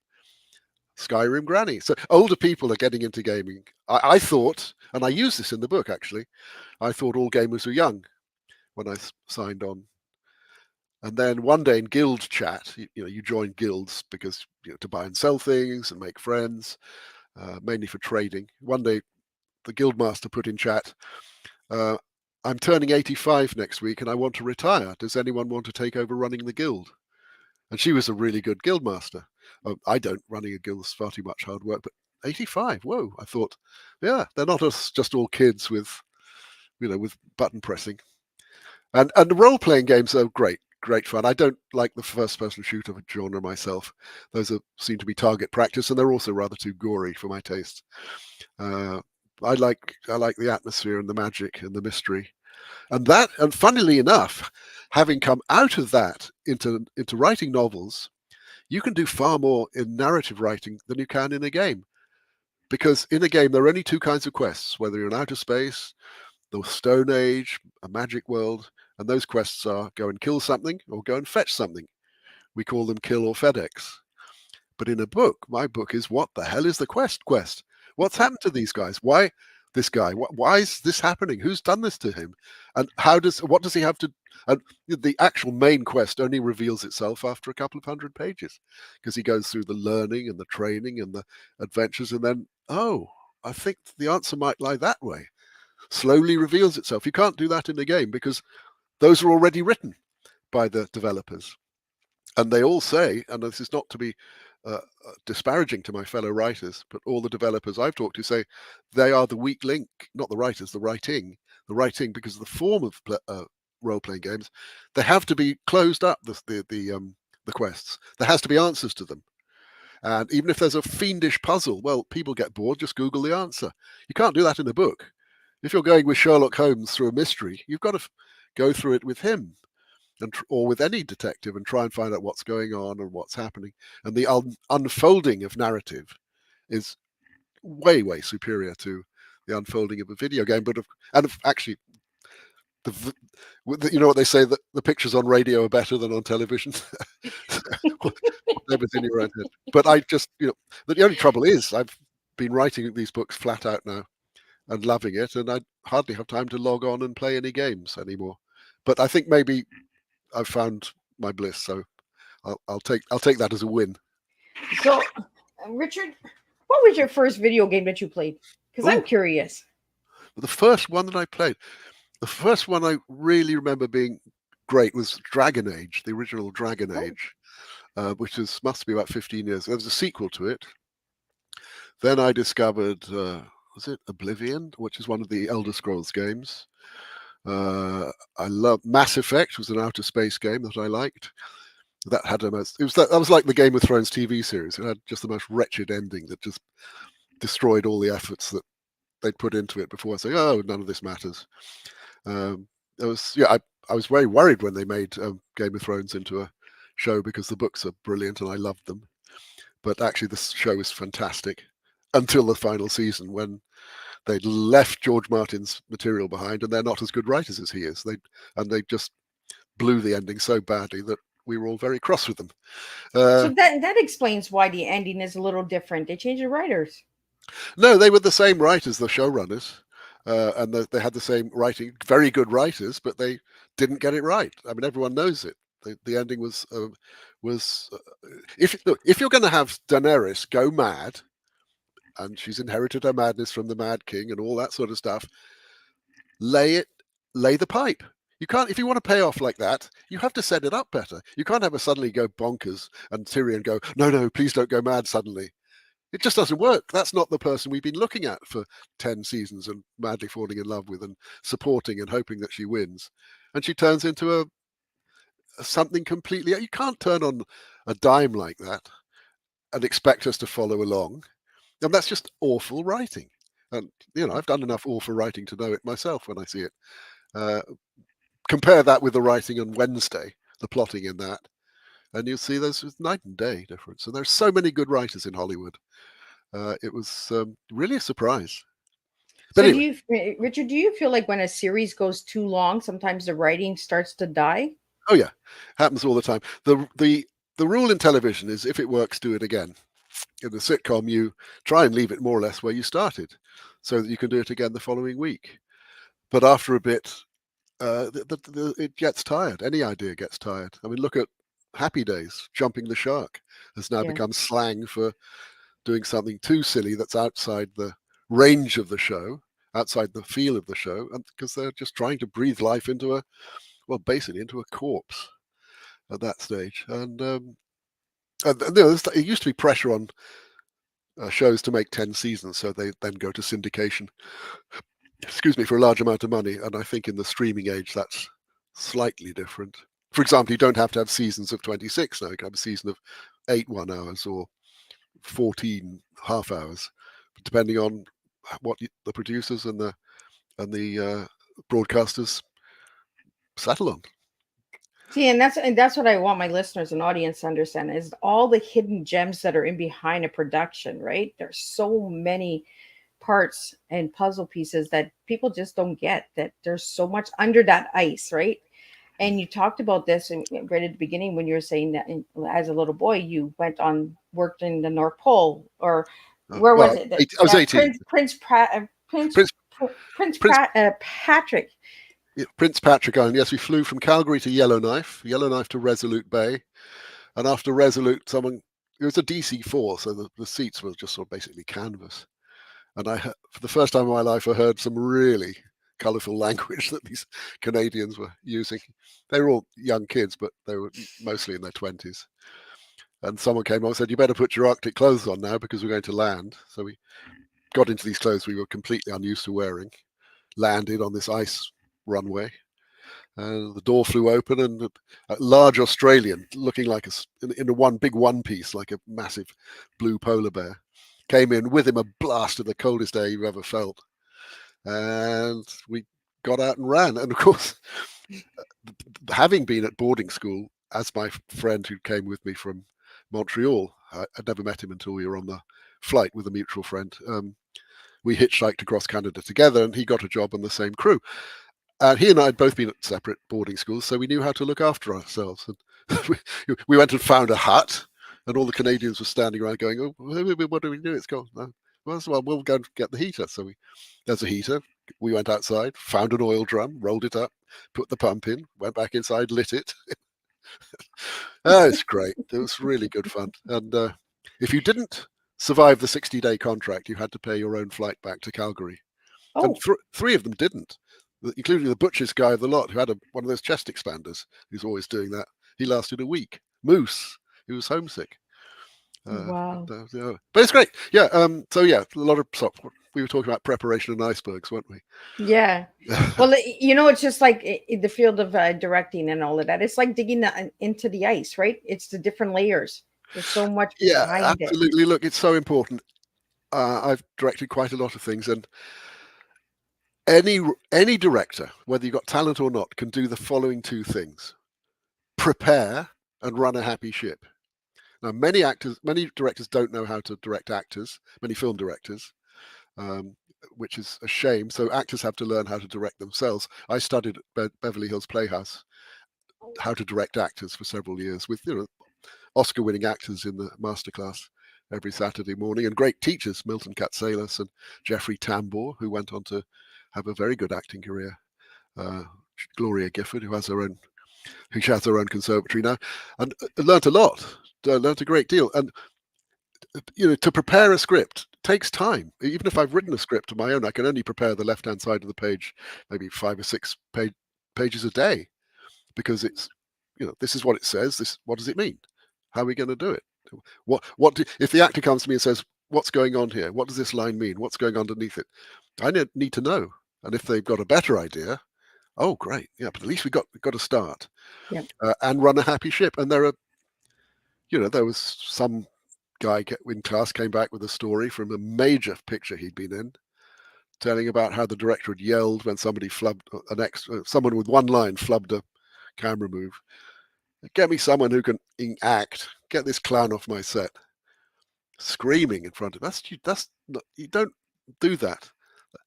Skyrim Granny. So older people are getting into gaming. I thought, and I use this in the book actually, I thought all gamers were young when I signed on. And then one day in guild chat, you join guilds because to buy and sell things and make friends, mainly for trading. One day the guild master put in chat, I'm turning 85 next week and I want to retire. Does anyone want to take over running the guild? And she was a really good guild master. I don't. Running a guild is far too much hard work, but 85, whoa. I thought, yeah, they're not just all kids with button pressing. And the role-playing games are great fun. I don't like the first-person shooter genre myself. Those seem to be target practice, and they're also rather too gory for my taste. I like the atmosphere and the magic and the mystery. And funnily enough, having come out of that into writing novels, you can do far more in narrative writing than you can in a game. Because in a game, there are only two kinds of quests, whether you're in outer space, the Stone Age, a magic world, and those quests are go and kill something or go and fetch something. We call them kill or FedEx. But in a book, my book is what the hell is the quest? What's happened to these guys? Why this guy? Why is this happening? Who's done this to him? And what does he have to? And the actual main quest only reveals itself after a couple of hundred pages, because he goes through the learning and the training and the adventures, and then I think the answer might lie that way. Slowly reveals itself. You can't do that in a game because those are already written by the developers. And they all say, and this is not to be disparaging to my fellow writers, but all the developers I've talked to say they are the weak link, not the writers, the writing, because of the form of role-playing games. They have to be closed up, the quests. There has to be answers to them. And even if there's a fiendish puzzle, well, people get bored, just Google the answer. You can't do that in a book. If you're going with Sherlock Holmes through a mystery, you've got to go through it with him. Or with any detective and try and find out what's going on and what's happening. And the unfolding of narrative is way, way superior to the unfolding of a video game. Actually, you know what they say, that the pictures on radio are better than on television. Whatever's in your own head. But the only trouble is I've been writing these books flat out now and loving it, and I hardly have time to log on and play any games anymore. But I think maybe I've found my bliss, so I'll take that as a win. So, Rchard, what was your first video game that you played? Because I'm curious. The first one that I played, the first one I really remember being great was Dragon Age, the original Dragon Age, which must be about 15 years. There was a sequel to it. Then I discovered, was it Oblivion, which is one of the Elder Scrolls games. I love Mass Effect, was an outer space game that I liked. That had that was like the Game of Thrones TV series. It had just the most wretched ending that just destroyed all the efforts that they'd put into it before saying, "Oh, none of this matters." I was very worried when they made Game of Thrones into a show because the books are brilliant and I loved them. But actually, this show is fantastic until the final season when they left George Martin's material behind, and they're not as good writers as he is. They just blew the ending so badly that we were all very cross with them. So that explains why the ending is a little different. They changed the writers. No, they were the same writers, the showrunners, and they had the same writing, very good writers, but they didn't get it right. I mean, everyone knows it. The ending was if you're going to have Daenerys go mad, and she's inherited her madness from the Mad King and all that sort of stuff, lay the pipe. You can't, if you want to pay off like that, you have to set it up better. You can't have her suddenly go bonkers and Tyrion go, no, please don't go mad suddenly. It just doesn't work. That's not the person we've been looking at for 10 seasons and madly falling in love with and supporting and hoping that she wins. And she turns into something completely, you can't turn on a dime like that and expect us to follow along. And that's just awful writing. And, I've done enough awful writing to know it myself when I see it. Compare that with the writing on Wednesday, the plotting in that, and you'll see there's night and day difference. And there's so many good writers in Hollywood. It was really a surprise. But anyway. Rchard, do you feel like when a series goes too long, sometimes the writing starts to die? Oh yeah, happens all the time. The rule in television is if it works, do it again. In the sitcom, you try and leave it more or less where you started, so that you can do it again the following week. But after a bit, it gets tired. Any idea gets tired. I mean, look at Happy Days. Jumping the shark has now become slang for doing something too silly that's outside the range of the show, outside the feel of the show, and because they're just trying to breathe life into basically into a corpse at that stage. And it used to be pressure on shows to make 10 seasons, so they then go to syndication, for a large amount of money. And I think in the streaming age, that's slightly different. For example, you don't have to have seasons of 26 now. You can have a season of 8 1 hours or 14 half hours, depending on what the producers and the broadcasters settle on. See, and that's what I want my listeners and audience to understand is all the hidden gems that are in behind a production, right? There's so many parts and puzzle pieces that people just don't get, that there's so much under that ice, right? And you talked about this right at the beginning when you were saying that as a little boy you worked in the North Pole, or where was Well, it? I was 18. Prince, Prince, Patrick. Prince Patrick Island. Yes, we flew from Calgary to Yellowknife to Resolute Bay, and after Resolute, it was a DC-4, so the seats were just sort of basically canvas. And for the first time in my life, I heard some really colourful language that these Canadians were using. They were all young kids, but they were mostly in their 20s. And someone came on and said, "You better put your Arctic clothes on now because we're going to land." So we got into these clothes we were completely unused to wearing, landed on this ice runway. The door flew open, and a large Australian, looking like in a one big one piece, like a massive blue polar bear, came in, with him a blast of the coldest air you've ever felt. And we got out and ran. And of course, having been at boarding school, as my friend who came with me from Montreal, I'd never met him until we were on the flight with a mutual friend. We hitchhiked across Canada together, and he got a job on the same crew. And he and I had both been at separate boarding schools, so we knew how to look after ourselves. And we went and found a hut, and all the Canadians were standing around going, "Oh, what do we do? It's gone." Well, we'll go and get the heater. So there's a heater. We went outside, found an oil drum, rolled it up, put the pump in, went back inside, lit it. Oh, it's great. It was really good fun. And if you didn't survive the 60-day contract, you had to pay your own flight back to Calgary. Oh. And three of them didn't, including the butchest guy of the lot, who had one of those chest expanders. He's always doing that. He lasted a week. Moose, he was homesick. Wow. But it's great. Yeah. So yeah, a lot of we were talking about preparation and icebergs, weren't we? Yeah. Well, it's just like in the field of directing and all of that. It's like digging into the ice, right? It's the different layers. There's so much behind it. Absolutely. Look, it's so important. I've directed quite a lot of things, and any director, whether you've got talent or not, can do the following two things: prepare and run a happy ship. Now, many directors don't know how to direct actors, many film directors, which is a shame. So actors have to learn how to direct themselves. I studied at Beverly Hills Playhouse how to direct actors for several years, with Oscar-winning actors in the masterclass every Saturday morning, and great teachers, Milton Katsalis and Jeffrey Tambor, who went on to have a very good acting career. Gloria Gifford, who has her own conservatory now, and learnt a lot. Learnt a great deal. And to prepare a script takes time. Even if I've written a script of my own, I can only prepare the left-hand side of the page, maybe 5 or 6 pages a day, because it's this is what it says. What does it mean? How are we going to do it? If the actor comes to me and says, "What's going on here? What does this line mean? What's going underneath it?" I need to know. And if they've got a better idea, oh great, yeah, but at least we've got to start. Yeah. And run a happy ship. And there was some guy in class came back with a story from a major picture he'd been in, telling about how the director had yelled when somebody flubbed someone with one line flubbed a camera move. "Get me someone who can act. Get this clown off my set." Screaming in front of that's not, you don't do that.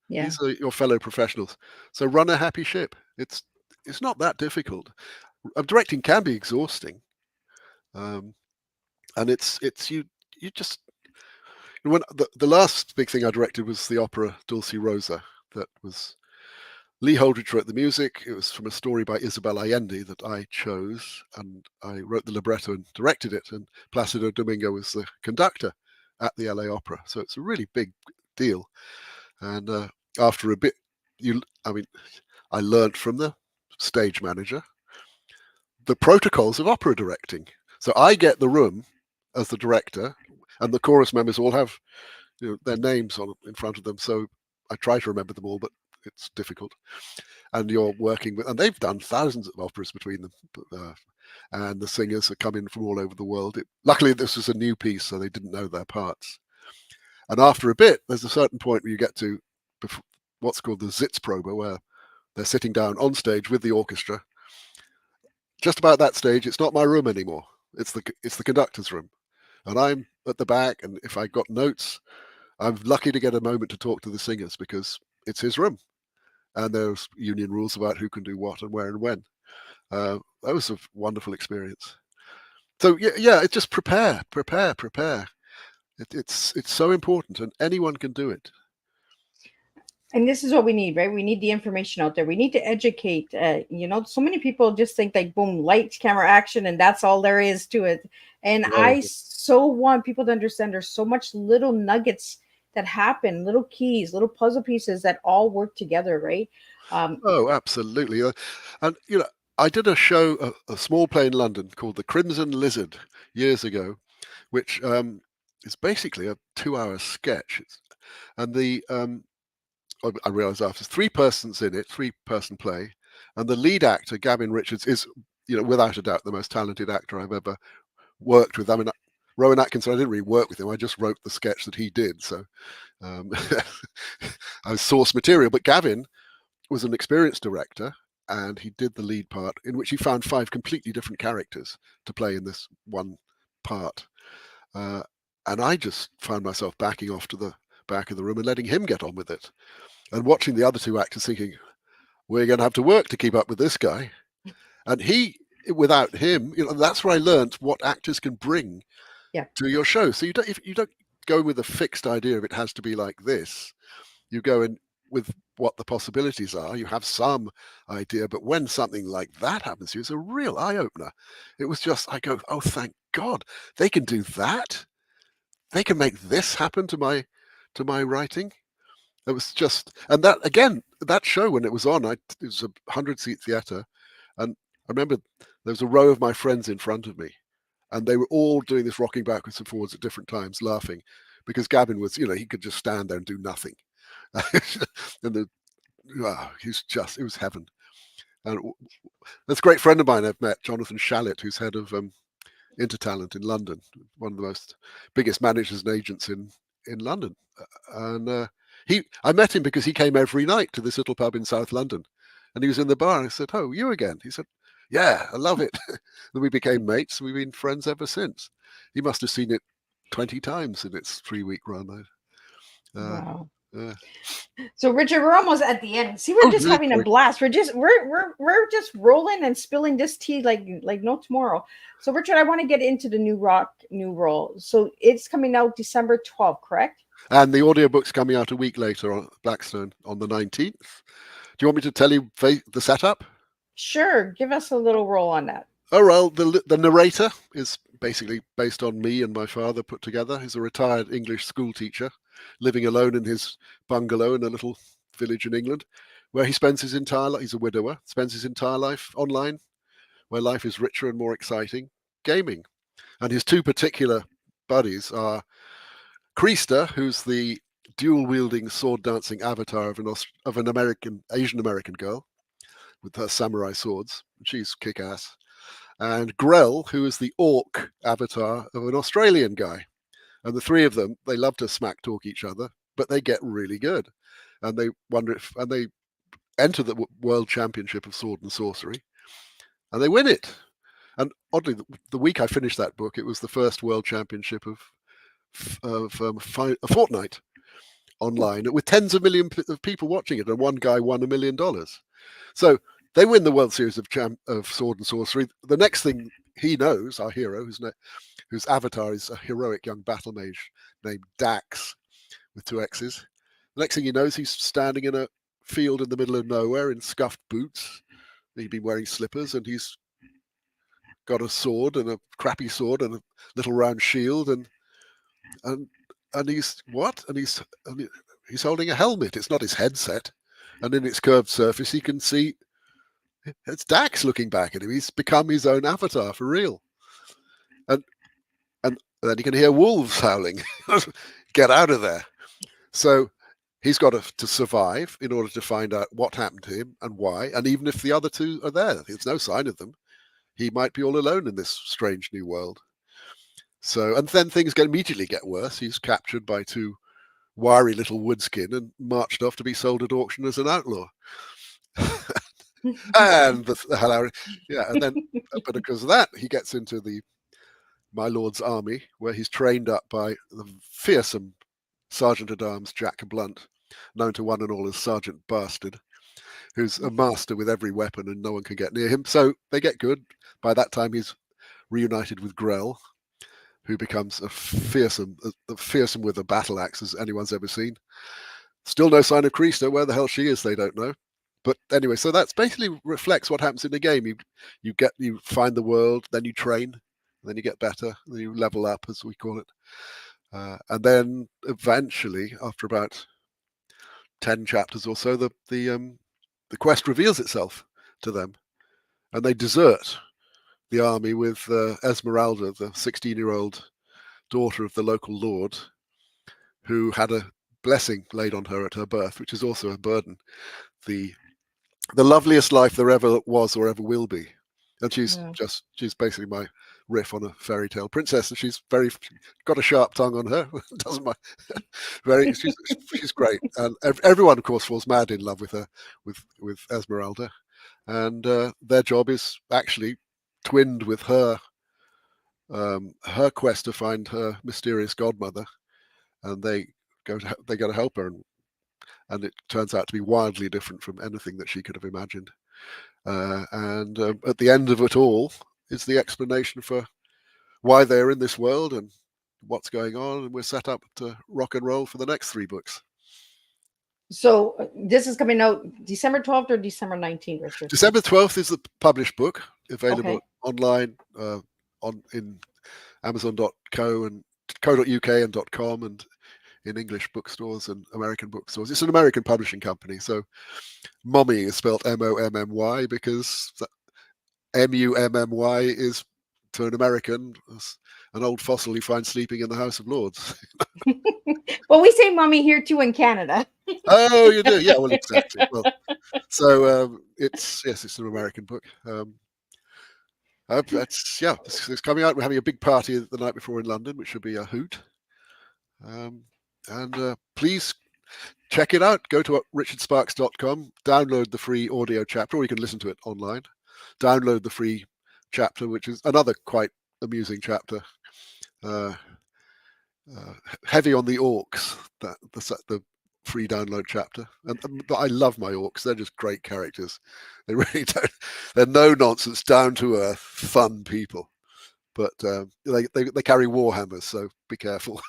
Yeah. These are your fellow professionals. So run a happy ship. It's not that difficult. Directing can be exhausting, and it's you just when the last big thing I directed was the opera Dulce Rosa. That was Lee Holdridge wrote the music. It was from a story by Isabel Allende that I chose, and I wrote the libretto and directed it. And Placido Domingo was the conductor at the LA Opera. So it's a really big deal. And after a bit, I learned from the stage manager the protocols of opera directing. So I get the room as the director, and the chorus members all have their names in front of them. So I try to remember them all, but it's difficult. And you're working with, and they've done thousands of operas between them, and the singers are coming from all over the world. Luckily, this was a new piece, so they didn't know their parts. And after a bit, there's a certain point where you get to what's called the Sitzprobe, where they're sitting down on stage with the orchestra. Just about that stage, it's not my room anymore. It's the conductor's room, and I'm at the back. And if I got notes, I'm lucky to get a moment to talk to the singers because it's his room, and there's union rules about who can do what and where and when. That was a wonderful experience. So yeah, it's just prepare. It's so important, and anyone can do it. And this is what we need, right? We need the information out there. We need to educate. So many people just think like boom, lights, camera, action, and that's all there is to it. And I so want people to understand there's so much little nuggets that happen, little keys, little puzzle pieces that all work together, right? Oh, absolutely. And I did a show, a small play in London called The Crimson Lizard years ago, which is basically a 2-hour sketch. And I realised after 3 persons in it, 3-person play, and the lead actor, Gavin Richards, is without a doubt the most talented actor I've ever worked with. I mean, Rowen Atkinson, I didn't really work with him. I just wrote the sketch that he did, so I was source material. But Gavin was an experienced director, and he did the lead part, in which he found 5 completely different characters to play in this one part. And I just found myself backing off to the back of the room and letting him get on with it, and watching the other 2 actors thinking, we're going to have to work to keep up with this guy. And without him, that's where I learned what actors can bring to your show. So if you don't go with a fixed idea of it has to be like this, you go in with what the possibilities are. You have some idea, but when something like that happens to you, it's a real eye-opener. It was just, I go, oh, thank God, they can do that. They can make this happen to my writing. It was just, and that again, that show when it was on, it was a 100-seat theatre, and I remember there was a row of my friends in front of me, and they were all doing this rocking backwards and forwards at different times, laughing, because Gavin was, he could just stand there and do nothing, and it was heaven. And there's a great friend of mine I've met, Jonathan Shallett, who's head of Intertalent in London, one of the biggest managers and agents in London, and I met him because he came every night to this little pub in South London, and he was in the bar, and I said, oh, you again? He said, yeah, I love it. Then we became mates. We've been friends ever since. He must have seen it 20 times in its 3-week run. Wow. So Rchard, we're almost at the end. See, we're just having a blast. We're just rolling and spilling this tea like no tomorrow. So Rchard, I want to get into the new role. So it's coming out December 12th, correct? And the audiobook's coming out a week later on Blackstone on the 19th. Do you want me to tell you the setup? Sure. Give us a little roll on that. Oh, well, the narrator is basically based on me and my father put together. He's a retired English school teacher living alone in his bungalow in a little village in England, where he spends his entire life, he's a widower, spends his entire life online, where life is richer and more exciting, gaming. And his 2 particular buddies are Kreista, who's the dual-wielding, sword-dancing avatar of an Asian American girl with her samurai swords. She's kick-ass. And Grell, who is the orc avatar of an Australian guy. And the 3 of them, they love to smack talk each other, but they get really good. And they they enter the World Championship of Sword and Sorcery, and they win it. And oddly, the week I finished that book, it was the first World Championship of a fortnight online with tens of millions of people watching it, and one guy won $1 million. So they win the World Series of Sword and Sorcery. The next thing he knows, our hero, whose avatar is a heroic young battle mage named Dax with 2 X's. The next thing he knows, he's standing in a field in the middle of nowhere in scuffed boots. He'd been wearing slippers, and he's got a sword, and a crappy sword, and a little round shield, and he's what? And he's holding a helmet. It's not his headset, and in its curved surface, he can see it's Dax looking back at him. He's become his own avatar for real, and then you can hear wolves howling. Get out of there! So he's got to survive in order to find out what happened to him and why. And even if the other 2 are there, there's no sign of them. He might be all alone in this strange new world. So, and then things immediately get worse. He's captured by 2 wiry little woodskin and marched off to be sold at auction as an outlaw. And the hilarious, yeah, and then, but because of that, he gets into my lord's army, where he's trained up by the fearsome Sergeant at Arms Jack Blunt, known to one and all as Sergeant Bastard, who's a master with every weapon and no one can get near him. So they get good. By that time, he's reunited with Grell, who becomes a fearsome with a battle axe as anyone's ever seen. Still no sign of Krista. Where the hell she is, they don't know. But anyway, so that's basically reflects what happens in the game. You find the world, then you train, then you get better, then you level up, as we call it. And then eventually, after about 10 chapters or so, the quest reveals itself to them, and they desert the army with Esmeralda, the 16-year-old daughter of the local lord, who had a blessing laid on her at her birth, which is also a burden. The loveliest life there ever was or ever will be. And she's basically my riff on a fairy tale princess, and she's got a sharp tongue on her. Doesn't mind. She's great, and everyone, of course, falls mad in love with her, with Esmeralda, and their job is actually twinned with her quest to find her mysterious godmother, and they go to help her, and it turns out to be wildly different from anything that she could have imagined. And at the end of it all is the explanation for why they're in this world and what's going on, and we're set up to rock and roll for the next 3 books. So this is coming out December 12th or December 19th, Rchard? December 12th is the published book, available online in Amazon.co and co.uk and .com, and in English bookstores and American bookstores. It's an American publishing company, so Mommy is spelled Mommy because Mummy is, to an American, an old fossil you find sleeping in the House of Lords. Well, we say mommy here too in Canada. Oh, you do? Yeah, well, exactly. Well, so it's an American book. It's coming out. We're having a big party the night before in London, which should be a hoot. And please check it out. Go to richardsparks.com, download the free audio chapter, or you can listen to it online. Download the free chapter, which is another quite amusing chapter. Heavy on the orcs, the free download chapter. But I love my orcs. They're just great characters. They really don't. They're no nonsense, down to earth, fun people. But they carry war hammers, so be careful.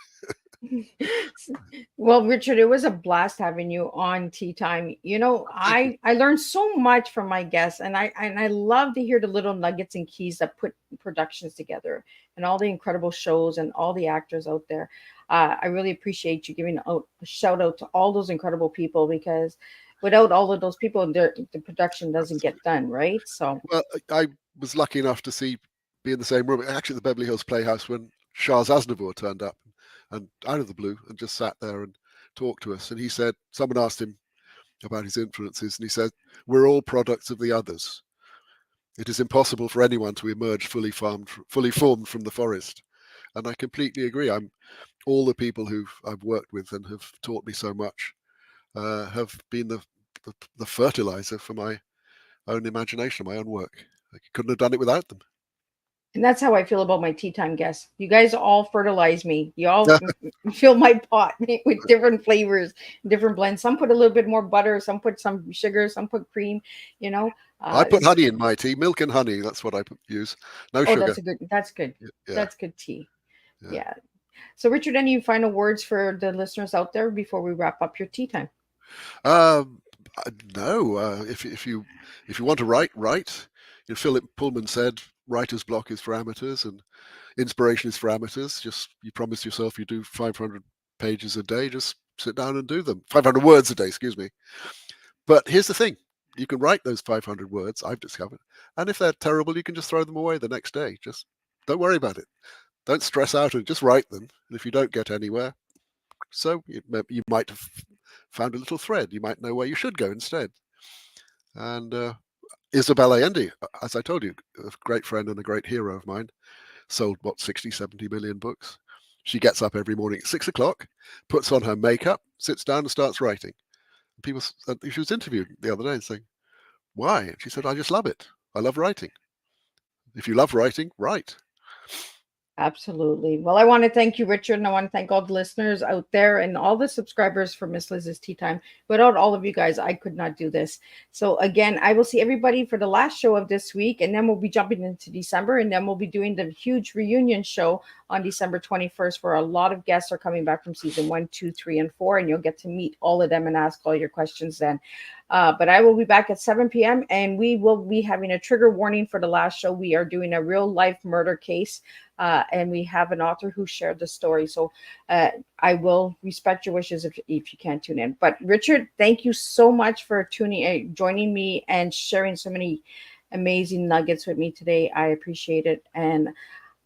Well, Rchard, it was a blast having you on Tea Time. I learned so much from my guests, and I love to hear the little nuggets and keys that put productions together, and all the incredible shows and all the actors out there. I really appreciate you giving a shout out to all those incredible people, because without all of those people, the production doesn't get done, right? So, well, I was lucky enough to be in the same room, actually, at the Beverly Hills Playhouse, when Shahz Aznavour turned up, and out of the blue, and just sat there and talked to us. And he said, someone asked him about his influences, and he said, "We're all products of the others. It is impossible for anyone to emerge fully formed from the forest." And I completely agree. All the people I've worked with and have taught me so much have been the fertilizer for my own imagination, my own work. I couldn't have done it without them. and that's how I feel about my Tea Time guests. You guys all fertilize me. You all fill my pot with different flavors, different blends. Some put a little bit more butter, some put some sugar, some put cream. I put honey in my tea, milk and honey. That's what I use. No sugar. That's good. Yeah. That's good tea. Yeah. So, Rchard, any final words for the listeners out there before we wrap up your Tea Time? No. If you want to write. Philip Pullman said, writer's block is for amateurs and inspiration is for amateurs. Just, you promise yourself you do 500 pages a day, just sit down and do them. 500 words a day, excuse me. But here's the thing. You can write those 500 words, I've discovered. And if they're terrible, you can just throw them away the next day. Just don't worry about it. Don't stress out and just write them. And if you don't get anywhere, so you might have found a little thread. You might know where you should go instead. And Isabel Allende, as I told you, a great friend and a great hero of mine, sold 60, 70 million books. She gets up every morning at 6 o'clock, puts on her makeup, sits down and starts writing. People, she was interviewed the other day saying, why? And she said, I just love it. I love writing. If you love writing, write. Absolutely. Well, I want to thank you, Rchard, and I want to thank all the listeners out there and all the subscribers for Miss Liz's Tea Time. Without all of you guys, I could not do this. So again, I will see everybody for the last show of this week, and then we'll be jumping into December, and then we'll be doing the huge reunion show on December 21st, where a lot of guests are coming back from season 1, 2, 3, and 4, and you'll get to meet all of them and ask all your questions then. But I will be back at 7 p.m. and we will be having a trigger warning for the last show. We are doing a real life murder case, and we have an author who shared the story. So I will respect your wishes if you can't tune in. But Rchard, thank you so much for joining me and sharing so many amazing nuggets with me today. I appreciate it. And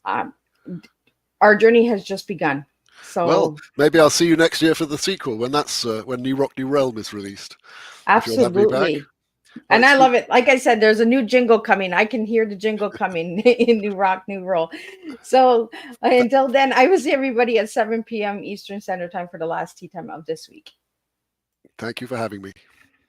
our journey has just begun. So well, maybe I'll see you next year for the sequel when that's when New Rock New Realm is released. Absolutely. And I love it. Like I said, there's a new jingle coming. I can hear the jingle coming in New Rock, New Roll. So until then, I will see everybody at 7 p.m. Eastern Standard Time for the last tea time of this week. Thank you for having me.